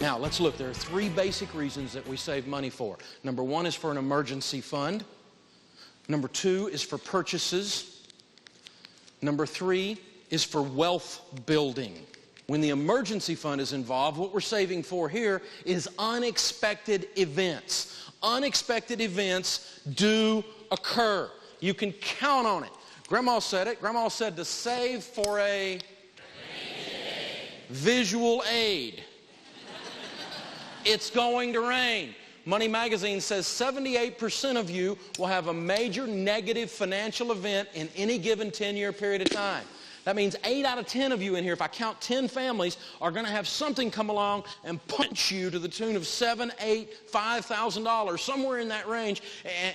Now, let's look. There are three basic reasons that we save money for. Number one is for an emergency fund. Number two is for purchases. Number three is for wealth building. When the emergency fund is involved, what we're saving for here is unexpected events. Unexpected events do occur. You can count on it. Grandma said it. Grandma said to save for a visual aid. It's going to rain. Money Magazine says 78% of you will have a major negative financial event in any given 10-year period of time. That means 8 out of 10 of you in here, if I count 10 families, are going to have something come along and punch you to the tune of $7,000, $8,000, $5,000, somewhere in that range,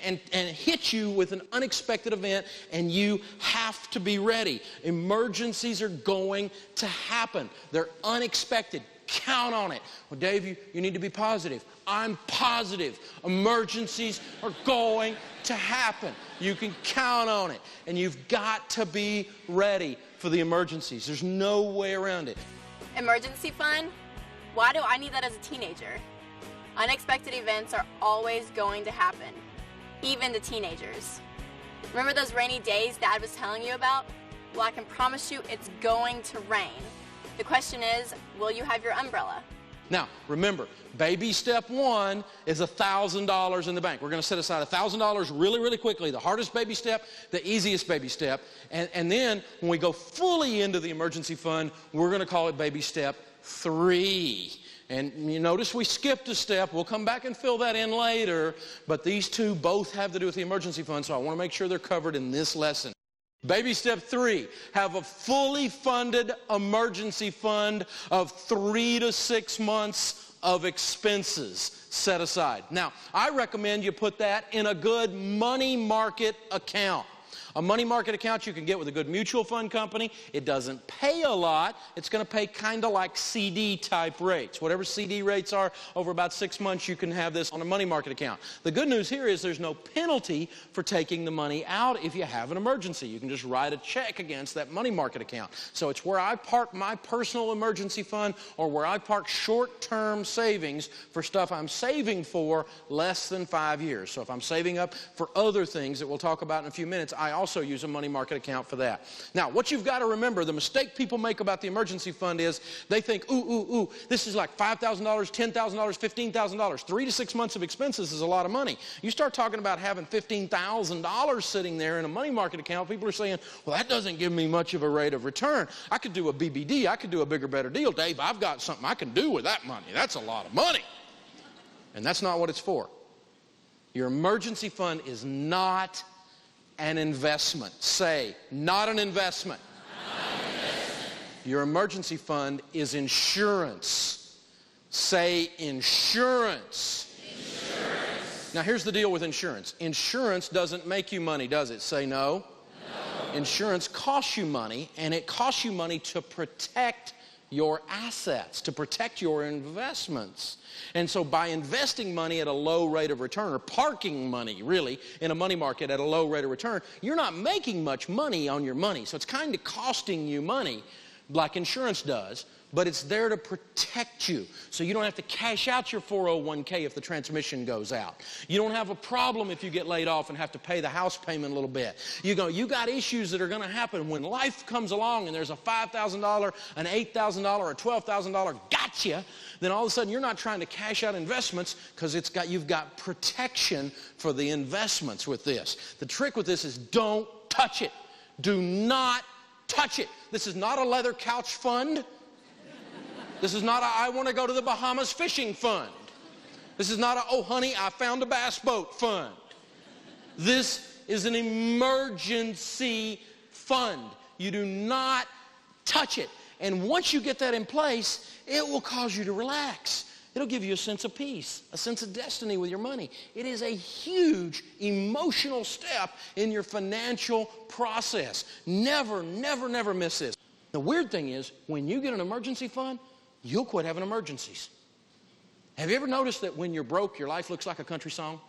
and hit you with an unexpected event, and you have to be ready. Emergencies are going to happen. They're unexpected. Count on it. Well, Dave, you need to be positive. I'm positive. Emergencies are going to happen. You can count on it. And you've got to be ready for the emergencies. There's no way around it. Emergency fund? Why do I need that as a teenager? Unexpected events are always going to happen, even to teenagers. Remember those rainy days Dad was telling you about? Well, I can promise you it's going to rain. The question is, will you have your umbrella? Now, remember, baby step one is $1,000 in the bank. We're going to set aside $1,000 really, really quickly. The hardest baby step, the easiest baby step. And then when we go fully into the emergency fund, we're going to call it baby step 3. And you notice we skipped a step. We'll come back and fill that in later. But these two both have to do with the emergency fund, so I want to make sure they're covered in this lesson. Baby step 3, have a fully funded emergency fund of 3 to 6 months of expenses set aside. Now, I recommend you put that in a good money market account. A money market account you can get with a good mutual fund company. It doesn't pay a lot. It's going to pay kind of like CD type rates. Whatever CD rates are, over about 6 months you can have this on a money market account. The good news here is there's no penalty for taking the money out if you have an emergency. You can just write a check against that money market account. So it's where I park my personal emergency fund, or where I park short-term savings for stuff I'm saving for less than 5 years. So if I'm saving up for other things that we'll talk about in a few minutes, I also use a money market account for that. Now, what you've got to remember, the mistake people make about the emergency fund is they think, this is like $5,000, $10,000, $15,000. 3 to 6 months of expenses is a lot of money. You start talking about having $15,000 sitting there in a money market account, people are saying, well, that doesn't give me much of a rate of return. I could do a BBD. I could do a bigger, better deal. Dave, I've got something I can do with that money. That's a lot of money. And that's not what it's for. Your emergency fund is not an investment. Say, not an investment. Not an investment. Your emergency fund is insurance. Say, insurance. Insurance. Now, here's the deal with insurance. Insurance doesn't make you money, does it? Say no. No. Insurance costs you money, and it costs you money to protect your assets, to protect your investments. And so by investing money at a low rate of return, or parking money really in a money market at a low rate of return, you're not making much money on your money. So it's kind of costing you money like insurance does, but it's there to protect you. So you don't have to cash out your 401k if the transmission goes out. You don't have a problem if you get laid off and have to pay the house payment a little bit. You got issues that are going to happen when life comes along and there's a $5,000, an $8,000, a $12,000 gotcha. Then all of a sudden you're not trying to cash out investments because you've got protection for the investments with this. The trick with this is don't touch it. Do not touch it. This is not a leather couch fund. This is not a I want to go to the Bahamas fishing fund. This is not a oh honey I found a bass boat fund. This is an emergency fund. You do not touch it. And once you get that in place, it will cause you to relax. It'll give you a sense of peace, a sense of destiny with your money. It is a huge emotional step in your financial process. Never, never, never miss this. The weird thing is, when you get an emergency fund, you'll quit having emergencies. Have you ever noticed that when you're broke, your life looks like a country song?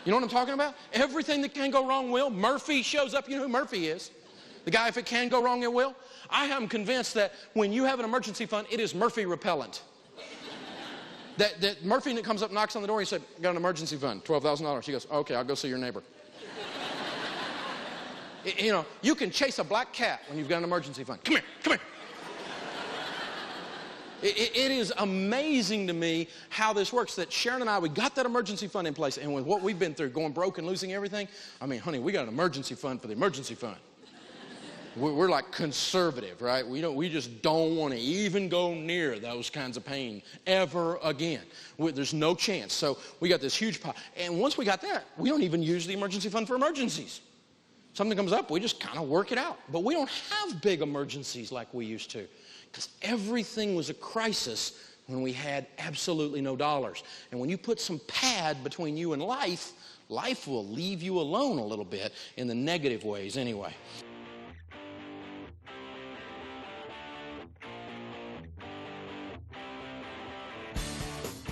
You know what I'm talking about? Everything that can go wrong will. Murphy shows up. You know who Murphy is. The guy, if it can go wrong, it will. I am convinced that when you have an emergency fund, it is Murphy repellent. that Murphy comes up, knocks on the door, he said, I got an emergency fund, $12,000. He goes, okay, I'll go see your neighbor. You know, you can chase a black cat when you've got an emergency fund. Come here, come here. It is amazing to me how this works, that Sharon and I, we got that emergency fund in place, and with what we've been through, going broke and losing everything, I mean, honey, we got an emergency fund for the emergency fund. We're like conservative, right? We just don't want to even go near those kinds of pain ever again. There's no chance. So we got this huge pile. And once we got that, we don't even use the emergency fund for emergencies. Something comes up, we just kind of work it out. But we don't have big emergencies like we used to, because everything was a crisis when we had absolutely no dollars. And when you put some pad between you and life, life will leave you alone a little bit in the negative ways anyway.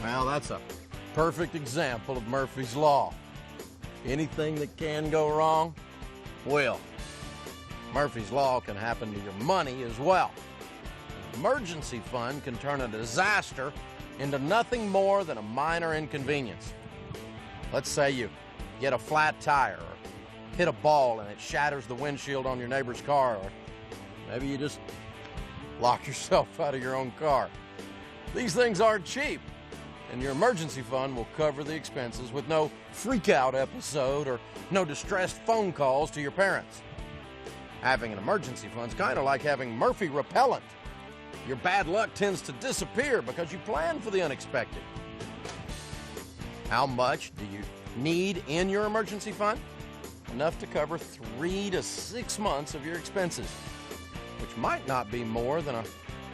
Well, that's a perfect example of Murphy's Law. Anything that can go wrong will. Murphy's Law can happen to your money as well. An emergency fund can turn a disaster into nothing more than a minor inconvenience. Let's say you get a flat tire or hit a ball and it shatters the windshield on your neighbor's car, or maybe you just lock yourself out of your own car. These things aren't cheap, and your emergency fund will cover the expenses with no freak-out episode or no distressed phone calls to your parents. Having an emergency fund is kind of like having Murphy repellent. Your bad luck tends to disappear because you plan for the unexpected. How much do you need in your emergency fund? Enough to cover 3 to 6 months of your expenses, which might not be more than a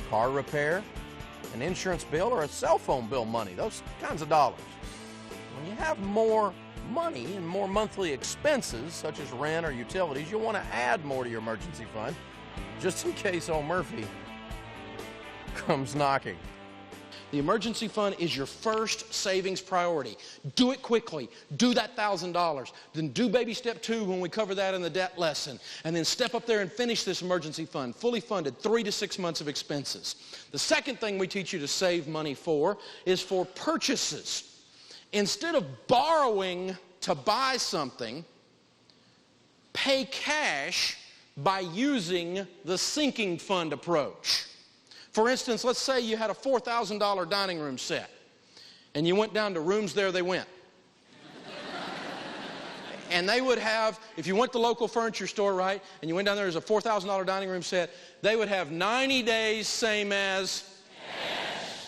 car repair, an insurance bill, or a cell phone bill money, those kinds of dollars. When you have more money and more monthly expenses, such as rent or utilities, you'll want to add more to your emergency fund, just in case old Murphy comes knocking. The emergency fund is your first savings priority. Do it quickly. Do that $1,000. Then do baby step 2 when we cover that in the debt lesson. And then step up there and finish this emergency fund, fully funded, 3 to 6 months of expenses. The second thing we teach you to save money for is for purchases. Instead of borrowing to buy something, pay cash by using the sinking fund approach. For instance, let's say you had a $4,000 dining room set, and you went down to Rooms There They Went. And they would have, if you went to the local furniture store, right, and you went down there, there's a $4,000 dining room set, they would have 90 days, same as,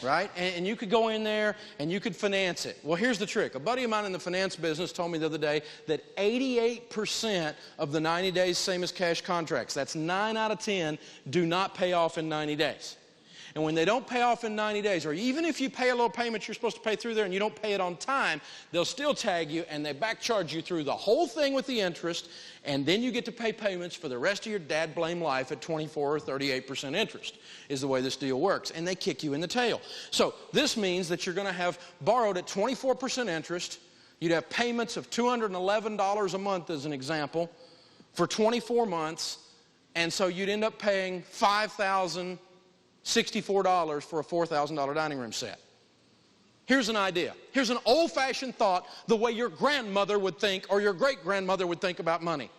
right? And you could go in there and you could finance it. Well, here's the trick. A buddy of mine in the finance business told me the other day that 88% of the 90 days, same as cash contracts, that's 9 out of 10, do not pay off in 90 days. And when they don't pay off in 90 days, or even if you pay a little payment you're supposed to pay through there and you don't pay it on time, they'll still tag you and they back charge you through the whole thing with the interest, and then you get to pay payments for the rest of your dad blame life at 24 or 38% interest is the way this deal works, and they kick you in the tail. So this means that you're going to have borrowed at 24% interest. You'd have payments of $211 a month as an example for 24 months, and so you'd end up paying $5,064 for a $4,000 dining room set. Here's an idea. Here's an old-fashioned thought, the way your grandmother would think or your great-grandmother would think about money.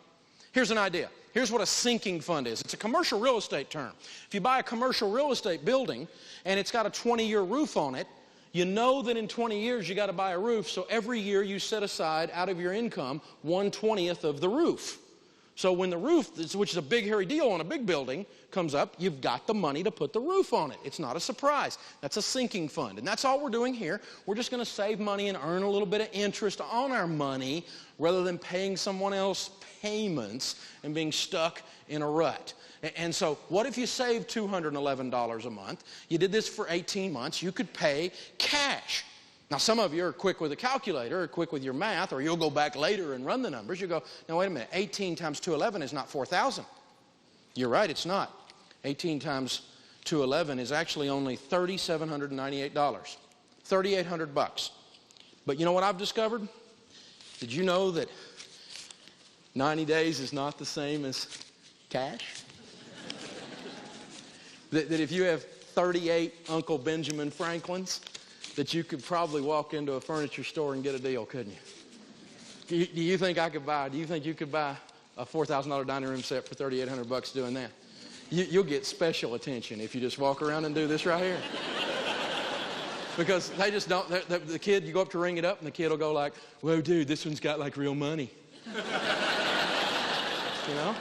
Here's an idea. Here's what a sinking fund is. It's a commercial real estate term. If you buy a commercial real estate building and it's got a 20-year roof on it, you know that in 20 years you got to buy a roof, so every year you set aside out of your income 1/20th of the roof. So when the roof, which is a big hairy deal on a big building, comes up, you've got the money to put the roof on it. It's not a surprise. That's a sinking fund. And that's all we're doing here. We're just going to save money and earn a little bit of interest on our money rather than paying someone else payments and being stuck in a rut. And so what if you saved $211 a month? You did this for 18 months. You could pay cash. Now, some of you are quick with a calculator or quick with your math, or you'll go back later and run the numbers. You go, now, wait a minute, 18 times 211 is not 4,000. You're right, it's not. 18 times 211 is actually only $3,798, $3,800. But you know what I've discovered? Did you know that 90 days is not the same as cash. that if you have 38 Uncle Benjamin Franklins, that you could probably walk into a furniture store and get a deal, couldn't you? Do you think you could buy a $4,000 dining room set for $3,800 doing that? You'll get special attention if you just walk around and do this right here. Because they just don't, the kid, you go up to ring it up and the kid will go like, whoa, dude, this one's got like real money. You know?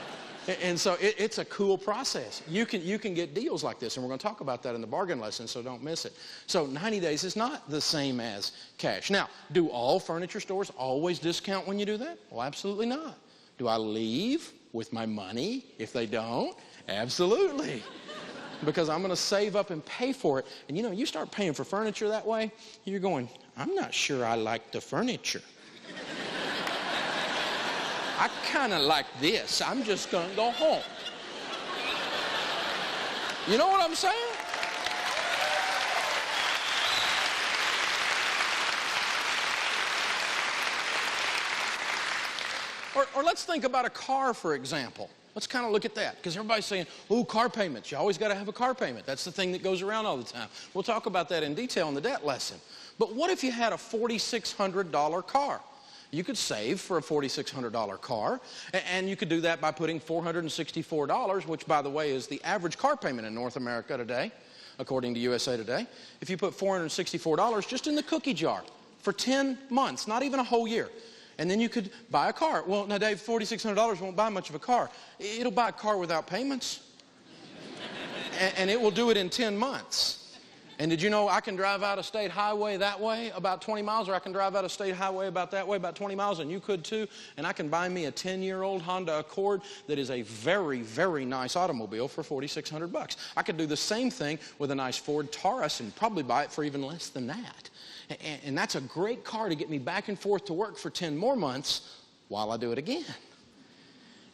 And so it's a cool process. You can get deals like this, and we're going to talk about that in the bargain lesson, so don't miss it. So 90 days is not the same as cash. Now, do all furniture stores always discount when you do that? Well, absolutely not. Do I leave with my money if they don't? Absolutely. Because I'm going to save up and pay for it. And you know, you start paying for furniture that way, you're going, I'm not sure I like the furniture. I kind of like this. I'm just going to go home. You know what I'm saying? Or let's think about a car, for example. Let's kind of look at that, because everybody's saying, ooh, car payments. You always got to have a car payment. That's the thing that goes around all the time. We'll talk about that in detail in the debt lesson. But what if you had a $4,600 car? You could save for a $4,600 car, and you could do that by putting $464, which, by the way, is the average car payment in North America today, according to USA Today. If you put $464 just in the cookie jar for 10 months, not even a whole year, and then you could buy a car. Well, now, Dave, $4,600 won't buy much of a car. It'll buy a car without payments, and it will do it in 10 months. And did you know I can drive out a state highway that way about 20 miles, or I can drive out a state highway about that way about 20 miles, and you could too, and I can buy me a 10-year-old Honda Accord that is a very, very nice automobile for $4,600. I could do the same thing with a nice Ford Taurus and probably buy it for even less than that. And that's a great car to get me back and forth to work for 10 more months while I do it again.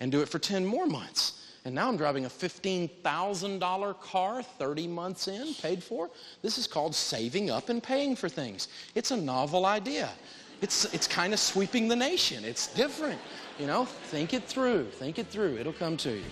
And do it for 10 more months. And now I'm driving a $15,000 car 30 months in, paid for. This is called saving up and paying for things. It's a novel idea. It's kind of sweeping the nation. It's different. You know, think it through. Think it through. It'll come to you.